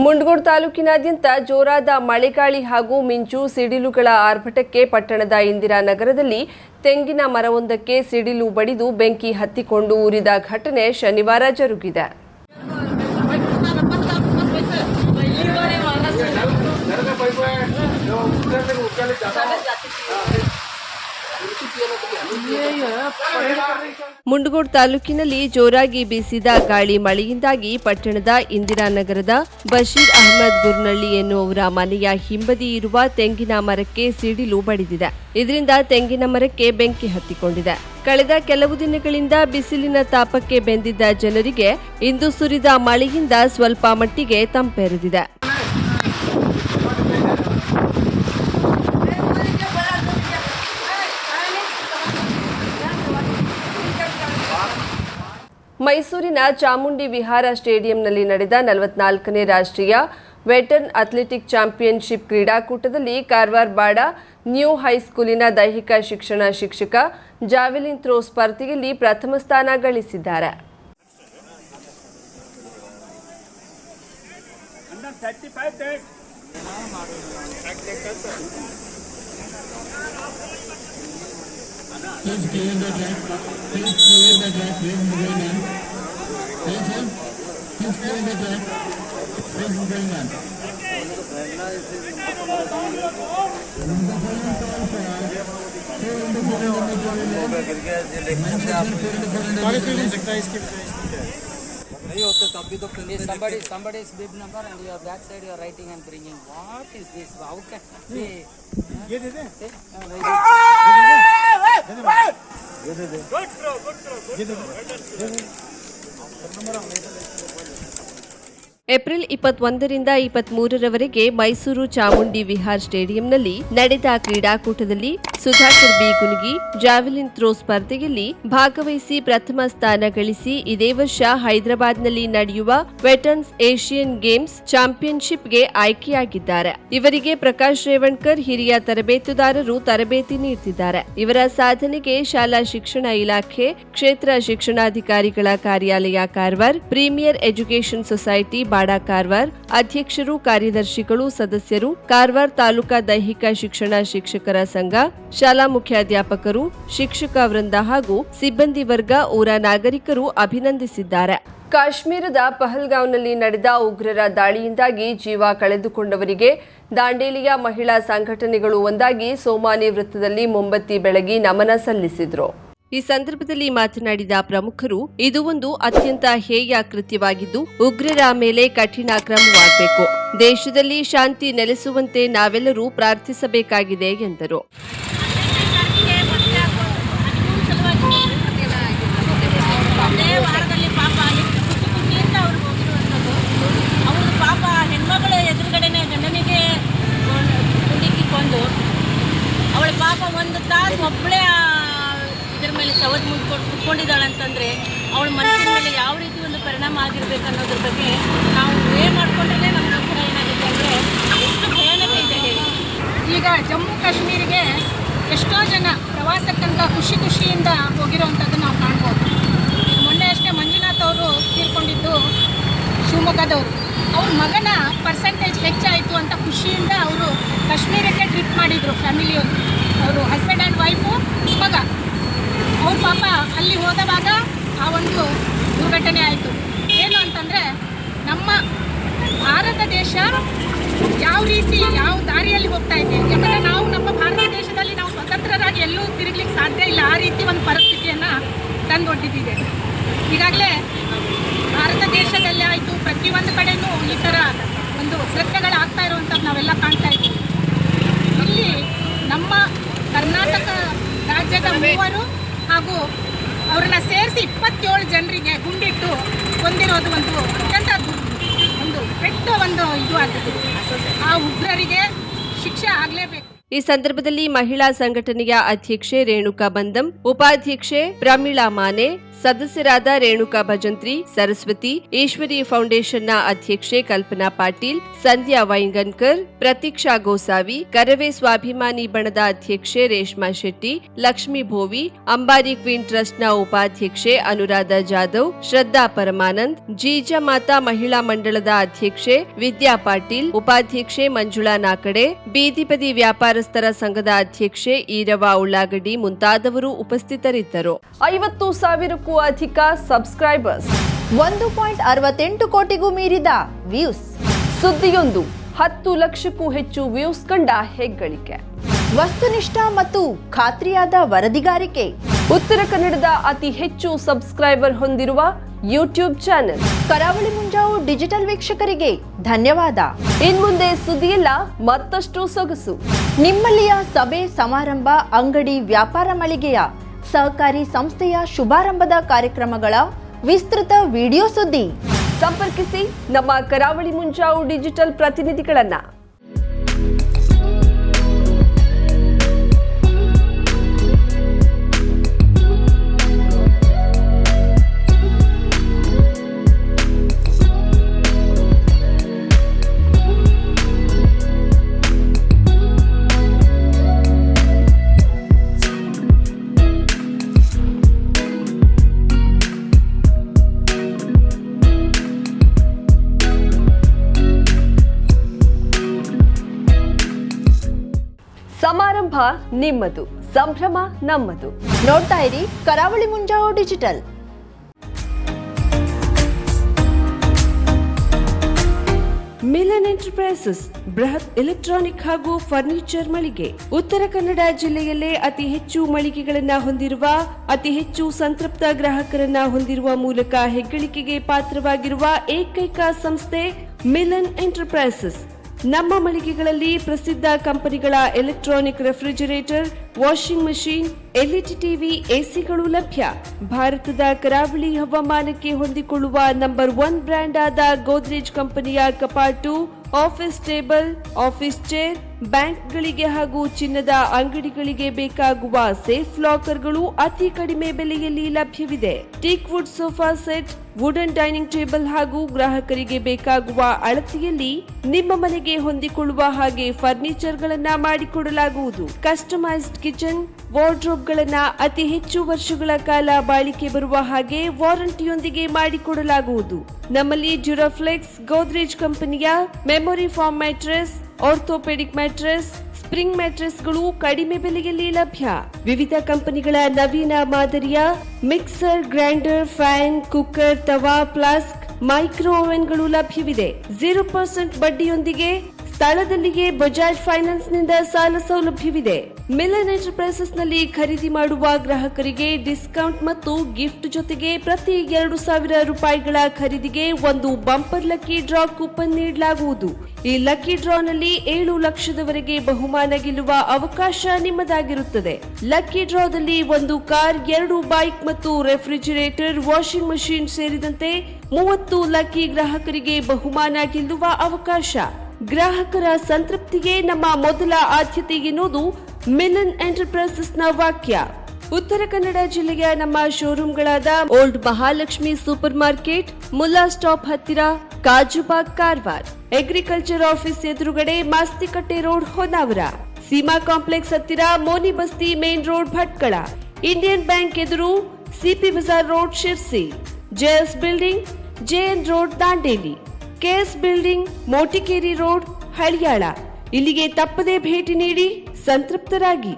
ಮುಂಡಗೋಡ ತಾಲೂಕಿನಾದ್ಯಂತ ಜೋರಾದ ಮಳೆಗಾಳಿ ಹಾಗೂ ಮಿಂಚು ಸಿಡಿಲುಗಳ ಆರ್ಭಟಕ್ಕೆ ಪಟ್ಟಣದ ಇಂದಿರಾನಗರದಲ್ಲಿ ತೆಂಗಿನ ಮರವೊಂದಕ್ಕೆ ಸಿಡಿಲು ಬಡಿದು ಬೆಂಕಿ ಹತ್ತಿಕೊಂಡು ಉರಿದ ಘಟನೆ ಶನಿವಾರ ಜರುಗಿದೆ. ಮುಂಡಗೋಡ ತಾಲೂಕಿನಲ್ಲಿ ಜೋರಾಗಿ ಬೀಸಿದ ಗಾಳಿ ಮಳೆಯಿಂದಾಗಿ ಪಟ್ಟಣದ ಇಂದಿರಾನಗರದ ಬಶೀರ್ ಅಹಮದ್ ಗುರ್ನಳ್ಳಿ ಎನ್ನುವವರ ಮನೆಯ ಹಿಂಬದಿ ಇರುವ ತೆಂಗಿನ ಮರಕ್ಕೆ ಸಿಡಿಲು ಬಡಿದಿದೆ. ಇದರಿಂದ ತೆಂಗಿನ ಮರಕ್ಕೆ ಬೆಂಕಿ ಹತ್ತಿಕೊಂಡಿದೆ. ಕಳೆದ ಕೆಲವು ದಿನಗಳಿಂದ ಬಿಸಿಲಿನ ತಾಪಕ್ಕೆ ಬೆಂದಿದ್ದ ಜನರಿಗೆ ಇಂದು ಸುರಿದ ಮಳೆಯಿಂದ ಸ್ವಲ್ಪ ಮಟ್ಟಿಗೆ ತಂಪೆರೆದಿದೆ. ಮೈಸೂರಿನ ಚಾಮುಂಡಿ ವಿಹಾರ ಸ್ಟೇಡಿಯಂನಲ್ಲಿ ನಡೆದ 44ನೇ ರಾಷ್ಟ್ರೀಯ ವೆಟರ್ನ್ ಅಥ್ಲೆಟಿಕ್ ಚಾಂಪಿಯನ್ಶಿಪ್ ಕ್ರೀಡಾಕೂಟದಲ್ಲಿ ಕಾರವಾರ ಬಾಡ ನ್ಯೂ ಹೈಸ್ಕೂಲಿನ ದೈಹಿಕ ಶಿಕ್ಷಣ ಶಿಕ್ಷಕ ಜಾವೆಲಿನ್ ಥ್ರೋ ಸ್ಪರ್ಧೆಯಲ್ಲಿ ಪ್ರಥಮ ಸ್ಥಾನ ಗಳಿಸಿದ್ದಾರೆ. नहीं होता तब भी तो somebody's bib number and your back side you are writing and bringing. What is this? How can ये दे दे good throw ये दे ಏಪ್ರಿಲ್ 21ರಿಂದ 23ರವರೆಗೆ ಮೈಸೂರು ಚಾಮುಂಡಿ ವಿಹಾರ್ ಸ್ಟೇಡಿಯಂನಲ್ಲಿ ನಡೆದ ಕ್ರೀಡಾಕೂಟದಲ್ಲಿ ಸುಧಾಕರ್ ಬಿ ಗುನುಗಿ ಜಾವೆಲಿನ್ ಥ್ರೋ ಸ್ಪರ್ಧೆಯಲ್ಲಿ ಭಾಗವಹಿಸಿ ಪ್ರಥಮ ಸ್ಥಾನ ಗಳಿಸಿ ಇದೇ ವರ್ಷ ಹೈದರಾಬಾದ್ನಲ್ಲಿ ನಡೆಯುವ ವೆಟರ್ನ್ಸ್ ಏಷಿಯನ್ ಗೇಮ್ಸ್ ಚಾಂಪಿಯನ್ಶಿಪ್ಗೆ ಆಯ್ಕೆಯಾಗಿದ್ದಾರೆ. ಇವರಿಗೆ ಪ್ರಕಾಶ್ ರೇವಣ್ಕರ್ ಹಿರಿಯ ತರಬೇತುದಾರರು ತರಬೇತಿ ನೀಡುತ್ತಿದ್ದಾರೆ. ಇವರ ಸಾಧನೆಗೆ ಶಾಲಾ ಶಿಕ್ಷಣ ಇಲಾಖೆ, ಕ್ಷೇತ್ರ ಶಿಕ್ಷಣಾಧಿಕಾರಿಗಳ ಕಾರ್ಯಾಲಯ Karwar, premier education society Bada Karwar ಅಧ್ಯಕ್ಷರು, ಕಾರ್ಯದರ್ಶಿಗಳು, ಸದಸ್ಯರು, ಕಾರವಾರ ತಾಲೂಕಾ ದೈಹಿಕ ಶಿಕ್ಷಣ ಶಿಕ್ಷಕರ ಸಂಘ, ಶಾಲಾ ಮುಖ್ಯಾಧ್ಯಾಪಕರು, ಶಿಕ್ಷಕ ವೃಂದ ಹಾಗೂ ಸಿಬ್ಬಂದಿ ವರ್ಗ, ಊರ ನಾಗರಿಕರು ಅಭಿನಂದಿಸಿದ್ದಾರೆ. ಕಾಶ್ಮೀರದ ಪಹಲ್ಗಾಂವ್ನಲ್ಲಿ ನಡೆದ ಉಗ್ರರ ದಾಳಿಯಿಂದಾಗಿ ಜೀವ ಕಳೆದುಕೊಂಡವರಿಗೆ ದಾಂಡೇಲಿಯ ಮಹಿಳಾ ಸಂಘಟನೆಗಳು ಒಂದಾಗಿ ಸೋಮಾನಿ ವೃತ್ತದಲ್ಲಿ ಮೊಂಬತ್ತಿ ಬೆಳಗಿ ನಮನ ಸಲ್ಲಿಸಿದರು. ಈ ಸಂದರ್ಭದಲ್ಲಿ ಮಾತನಾಡಿದ ಪ್ರಮುಖರು, ಇದು ಒಂದು ಅತ್ಯಂತ ಹೇಯ ಕೃತ್ಯವಾಗಿದ್ದು ಉಗ್ರರ ಮೇಲೆ ಕಠಿಣ ಕ್ರಮವಾಗಬೇಕು. ದೇಶದಲ್ಲಿ ಶಾಂತಿ ನೆಲೆಸುವಂತೆ ನಾವೆಲ್ಲರೂ ಪ್ರಾರ್ಥಿಸಬೇಕಾಗಿದೆ ಎಂದರು. ಹೆಣ್ಮಗಳ ಎದುರುಗಡೆನೆ ಗಂಡನಿಗೆ ಅವಳ ಪಾಪ ಒಂದು ತಾಸು ಒಬ್ಬಳೇ ಇದ್ರ ಮೇಲೆ ಶವದ ಮುಂದೆ ಕುತ್ಕೊಂಡಿದ್ದಾಳೆ ಅಂತಂದ್ರೆ ಅವಳ ಮನಸ್ಸಿನ ಮೇಲೆ ಯಾವ ರೀತಿ ಒಂದು ಪರಿಣಾಮ ಆಗಿರ್ಬೇಕು ಅನ್ನೋದ್ರ ಬಗ್ಗೆ ನಾವು ಮಾಡ್ಕೊಂಡ್ರೆ ನಮ್ಮ ಉತ್ತರ ಏನಾಗುತ್ತೆ ಅಂದರೆ ಎಷ್ಟು ಭಯಾನಕ ಇದೆ ಹೇಳಿ. ಈಗ ಜಮ್ಮು ಕಾಶ್ಮೀರಿಗೆ ಎಷ್ಟೋ ಜನ ಪ್ರವಾಸಕ್ಕಂತ ಖುಷಿಯಿಂದ ಹೋಗಿರೋವಂಥದ್ದು ನಾವು ಕಾಣ್ಬೋದು. ಮೊನ್ನೆ ಅಷ್ಟೇ ಮಂಜುನಾಥ್ ಅವರು ತೀರ್ಕೊಂಡಿದ್ದು ಶಿವಮೊಗ್ಗದವರು. ಅವ್ರ ಮಗನ ಪರ್ಸೆಂಟೇಜ್ ಹೆಚ್ಚಾಯಿತು ಅಂತ ಖುಷಿಯಿಂದ ಅವರು ಕಾಶ್ಮೀರಕ್ಕೆ ಟ್ರಿಪ್ ಮಾಡಿದರು. ಫ್ಯಾಮಿಲಿಯವರು, ಅವರು ಹಸ್ಬೆಂಡ್ ಆ್ಯಂಡ್ ವೈಫು, ಮಗ. ಅವ್ರ ಪಾಪ ಅಲ್ಲಿ ಹೋದವಾಗ ಆ ಒಂದು ದುರ್ಘಟನೆ ಆಯಿತು. ಏನು ಅಂತಂದರೆ ನಮ್ಮ ಭಾರತ ದೇಶ ಯಾವ ರೀತಿ ಯಾವ ದಾರಿಯಲ್ಲಿ ಹೋಗ್ತಾ ಇದೆ. ಯಾಕಂದರೆ ನಾವು ನಮ್ಮ ಭಾರತ ದೇಶದಲ್ಲಿ ನಾವು ಸ್ವತಂತ್ರರಾಗಿ ಎಲ್ಲೂ ತಿರುಗಲಿಕ್ಕೆ ಸಾಧ್ಯ ಇಲ್ಲ. ಆ ರೀತಿ ಒಂದು ಪರಿಸ್ಥಿತಿಯನ್ನು ತಂದೊಡ್ಡಿದೆ. ಈಗಾಗಲೇ ಭಾರತ ದೇಶದಲ್ಲಿ ಆಯಿತು, ಪ್ರತಿಯೊಂದು ಕಡೆಯೂ ಈ ಥರ ಒಂದು ಕೃತ್ಯಗಳಾಗ್ತಾ ಇರುವಂಥದ್ದು ನಾವೆಲ್ಲ ಕಾಣ್ತಾ ಇದ್ದೀವಿ. ಇಲ್ಲಿ ನಮ್ಮ ಕರ್ನಾಟಕ ರಾಜ್ಯದ ಮೂವರು ಹಾಗೂ ಅವ್ರನ್ನ ಸೇರಿಸಿ 27 ಜನರಿಗೆ ಗುಂಡಿಟ್ಟು ಕೊಂದಿರೋದು ಒಂದು ಅತ್ಯಂತ ಒಂದು ಕೆಟ್ಟ ಒಂದು ಇದು ಆಗಿದೆ. ಆ ಉಗ್ರರಿಗೆ ಶಿಕ್ಷೆ ಆಗಲೇಬೇಕು. ಈ ಸಂದರ್ಭದಲ್ಲಿ ಮಹಿಳಾ ಸಂಘಟನೆಯ ಅಧ್ಯಕ್ಷೆ ರೇಣುಕಾ ಬಂದಂ, ಉಪಾಧ್ಯಕ್ಷೆ ಪ್ರಮೀಳಾ ಮಾನೆ, ಸದಸ್ಯರಾದ ರೇಣುಕಾ ಭಜಂತ್ರಿ, ಸರಸ್ವತಿ, ಈಶ್ವರಿ ಫೌಂಡೇಶನ್ನ ಅಧ್ಯಕ್ಷೆ ಕಲ್ಪನಾ ಪಾಟೀಲ್, ಸಂಧ್ಯಾ ವೈಂಗನ್ಕರ್, ಪ್ರತೀಕ್ಷಾ ಗೋಸಾವಿ, ಕರವೇ ಸ್ವಾಭಿಮಾನಿ ಬಣದ ಅಧ್ಯಕ್ಷೆ ರೇಷ್ಮಾ ಶೆಟ್ಟಿ, ಲಕ್ಷ್ಮೀ ಭೋವಿ, ಅಂಬಾರಿ ಕ್ವೀನ್ ಟ್ರಸ್ಟ್ನ ಉಪಾಧ್ಯಕ್ಷೆ ಅನುರಾಧ ಜಾಧವ್, ಶ್ರದ್ಧಾ ಪರಮಾನಂದ್, ಜೀಜ ಮಾತಾ ಮಹಿಳಾ ಮಂಡಳದ ಅಧ್ಯಕ್ಷೆ ವಿದ್ಯಾ ಪಾಟೀಲ್, ಉಪಾಧ್ಯಕ್ಷೆ ಮಂಜುಳಾ ನಾಕಡೆ, ಬೀದಿಬದಿ ವ್ಯಾಪಾರಸ್ಥರ ಸಂಘದ ಅಧ್ಯಕ್ಷೆ ಈರವ ಉಳ್ಳಾಗಡ್ಡಿ ಮುಂತಾದವರು ಉಪಸ್ಥಿತರಿದ್ದರು. 50,000ಕ್ಕೂ ಅಧಿಕ ಸಬ್ಸ್ಕ್ರೈಬರ್ಸ್, 1.68 ಕೋಟಿಗೂ ಮೀರಿದ ವ್ಯೂಸ್, ಸುದ್ದಿಯೊಂದು 10 ಲಕ್ಷಕ್ಕೂ ಹೆಚ್ಚು ವ್ಯೂಸ್ ಕಂಡ ಹೆಗ್ಗಳಿಕೆ, ವಸ್ತುನಿಷ್ಠ ಮತ್ತು ಖಾತ್ರಿಯಾದ ವರದಿಗಾರಿಕೆ, ಉತ್ತರ ಕನ್ನಡದ ಅತಿ ಹೆಚ್ಚು ಸಬ್ಸ್ಕ್ರೈಬರ್ ಹೊಂದಿರುವ ಯೂಟ್ಯೂಬ್ ಚಾನೆಲ್ ಕರಾವಳಿ ಮುಂಜಾವು ಡಿಜಿಟಲ್ ವೀಕ್ಷಕರಿಗೆ ಧನ್ಯವಾದ. ಇನ್ಮುಂದೆ ಸುದ್ದಿಯಲ್ಲ ಮತ್ತಷ್ಟು ಸೊಗಸು. ನಿಮ್ಮಲ್ಲಿಯ ಸಭೆ ಸಮಾರಂಭ, ಅಂಗಡಿ ವ್ಯಾಪಾರ ಮಳಿಗೆಯ ಸಹಕಾರಿ ಸಂಸ್ಥೆಯ ಶುಭಾರಂಭದ ಕಾರ್ಯಕ್ರಮಗಳ ವಿಸ್ತೃತ ವಿಡಿಯೋ ಸುದ್ದಿ ಸಂಪರ್ಕಿಸಿ ನಮ್ಮ ಕರಾವಳಿ ಮುಂಜಾವು ಡಿಜಿಟಲ್ ಪ್ರತಿನಿಧಿಗಳನ್ನ. ಸಮಾರಂಭ ನಿಮ್ಮದು, ಸಂಭ್ರಮ ನಮ್ಮದು. ನೋಡ್ತಾ ಇರಿ ಕರಾವಳಿ ಮುಂಜಾವು ಡಿಜಿಟಲ್. ಮಿಲನ್ ಎಂಟರ್ಪ್ರೈಸಸ್ ಬೃಹತ್ ಎಲೆಕ್ಟ್ರಾನಿಕ್ ಹಾಗೂ ಫರ್ನಿಚರ್ ಮಳಿಗೆ. ಉತ್ತರ ಕನ್ನಡ ಜಿಲ್ಲೆಯಲ್ಲೇ ಅತಿ ಹೆಚ್ಚು ಮಳಿಗೆಗಳನ್ನ ಹೊಂದಿರುವ, ಅತಿ ಹೆಚ್ಚು ಸಂತೃಪ್ತ ಗ್ರಾಹಕರನ್ನ ಹೊಂದಿರುವ ಮೂಲಕ ಹೆಗ್ಗಳಿಕೆಗೆ ಪಾತ್ರವಾಗಿರುವ ಏಕೈಕ ಸಂಸ್ಥೆ ಮಿಲನ್ ಎಂಟರ್ಪ್ರೈಸಸ್. ನಮ್ಮ ಮಳಿಗೆಗಳಲ್ಲಿ ಪ್ರಸಿದ್ಧ ಕಂಪನಿಗಳ electronic refrigerator, washing machine, LED TV, ಎಸಿಗಳು ಲಭ್ಯ. ಭಾರತದ ಕರಾವಳಿ ಹವಾಮಾನಕ್ಕೆ ಹೊಂದಿಕೊಳ್ಳುವ ನಂಬರ್ 1 ಬ್ರ್ಯಾಂಡ್ ಆದ ಗೋದ್ರೇಜ್ ಕಂಪನಿಯ ಕಪಾಟು, ಆಫೀಸ್ ಟೇಬಲ್, ಆಫೀಸ್ ಚೇರ್, ಬ್ಯಾಂಕ್ಗಳಿಗೆ ಹಾಗೂ ಚಿನ್ನದ ಅಂಗಡಿಗಳಿಗೆ ಬೇಕಾಗುವ ಸೇಫ್ ಲಾಕರ್ಗಳು ಅತಿ ಕಡಿಮೆ ಬೆಲೆಯಲ್ಲಿ ಲಭ್ಯವಿದೆ. Teak wood sofa set, wooden dining table ಹಾಗೂ ಗ್ರಾಹಕರಿಗೆ ಬೇಕಾಗುವ ಅಳತೆಯಲ್ಲಿ ನಿಮ್ಮ ಮನೆಗೆ ಹೊಂದಿಕೊಳ್ಳುವ ಹಾಗೆ ಫರ್ನಿಚರ್ ಗಳನ್ನ ಮಾಡಿಕೊಡಲಾಗುವುದು. ಕಸ್ಟಮೈಸ್ಡ್ ಕಿಚನ್, ವಾರ್ಡ್ರೋಬ್ ಗಳನ್ನ ಅತಿ ಹೆಚ್ಚು ವರ್ಷಗಳ ಕಾಲ ಬಾಳಿಕೆ ಬರುವ ಹಾಗೆ ವಾರಂಟಿಯೊಂದಿಗೆ ಮಾಡಿಕೊಡಲಾಗುವುದು. ನಮ್ಮಲ್ಲಿ ಡ್ಯೂರಾಫ್ಲೆಕ್ಸ್, ಗೋದ್ರೇಜ್ ಕಂಪನಿಯ memory foam mattress, orthopaedic mattress, spring ಮ್ಯಾಟ್ರೆಸ್ಗಳು ಕಡಿಮೆ ಬೆಲೆಯಲ್ಲಿ ಲಭ್ಯ. ವಿವಿಧ ಕಂಪನಿಗಳ ನವೀನ ಮಾದರಿಯ ಮಿಕ್ಸರ್, ಗ್ರೈಂಡರ್, ಫ್ಯಾನ್, ಕುಕ್ಕರ್, ತವಾ, ಫ್ಲಾಸ್ಕ್, ಮೈಕ್ರೋ ಓವೆನ್ಗಳು ಲಭ್ಯವಿದೆ. 0% ಬಡ್ಡಿಯೊಂದಿಗೆ ಸ್ಥಳದಲ್ಲಿಯೇ ಬಜಾಜ್ ಫೈನಾನ್ಸ್ ನಿಂದ ಸಾಲ ಸೌಲಭ್ಯವಿದೆ. ಮಿಲನ್ ಎಂಟರ್ಪ್ರೈಸಸ್ ನಲ್ಲಿ ಖರೀದಿ ಮಾಡುವ ಗ್ರಾಹಕರಿಗೆ ಡಿಸ್ಕೌಂಟ್ ಮತ್ತು ಗಿಫ್ಟ್ ಜೊತೆಗೆ ಪ್ರತಿ 2,000 ರೂಪಾಯಿಗಳ ಖರೀದಿಗೆ ಒಂದು ಬಂಪರ್ ಲಕ್ಕಿ ಡ್ರಾ ಕೂಪನ್ ನೀಡಲಾಗುವುದು. ಈ ಲಕ್ಕಿ ಡ್ರಾನಲ್ಲಿ 7 ಲಕ್ಷದವರೆಗೆ ಬಹುಮಾನ ಗೆಲ್ಲುವ ಅವಕಾಶ ನಿಮ್ಮದಾಗಿರುತ್ತದೆ. ಲಕ್ಕಿ ಡ್ರಾದಲ್ಲಿ 1 ಕಾರ್, 2 ಬೈಕ್ ಮತ್ತು ರೆಫ್ರಿಜರೇಟರ್, ವಾಷಿಂಗ್ ಮಷೀನ್ ಸೇರಿದಂತೆ 30 ಲಕ್ಕಿ ಗ್ರಾಹಕರಿಗೆ ಬಹುಮಾನ ಗೆಲ್ಲುವ ಅವಕಾಶ. ಗ್ರಾಹಕರ ಸಂತೃಪ್ತಿಗೆ ನಮ್ಮ ಮೊದಲ ಆದ್ಯತೆ ಎನ್ನುವುದು ಮಿಲನ್ ಎಂಟರ್ಪ್ರೈಸಸ್ನ ವಾಕ್ಯ. ಉತ್ತರ ಕನ್ನಡ ಜಿಲ್ಲೆಯ ನಮ್ಮ ಶೋರೂಮ್ಗಳಾದ old Mahalakshmi super market, Mulla stop ಹತ್ತಿರ, ಕಾಜುಬಾಗ್ ಕಾರವಾರ, ಅಗ್ರಿಕಲ್ಚರ್ ಆಫೀಸ್ ಎದುರುಗಡೆ ಮಾಸ್ತಿಕಟ್ಟೆ ರೋಡ್ ಹೊನ್ನಾವರ, ಸೀಮಾ ಕಾಂಪ್ಲೆಕ್ಸ್ ಹತ್ತಿರ Moni Basti main road Bhatkal, Indian bank ಎದುರು CP Bazar road Sirsi, JS building JN road Dandeli, KS building Motikeri road Haliyal. ಇಲ್ಲಿಗೆ ತಪ್ಪದೇ ಭೇಟಿ ನೀಡಿ ಸಂತೃಪ್ತರಾಗಿ.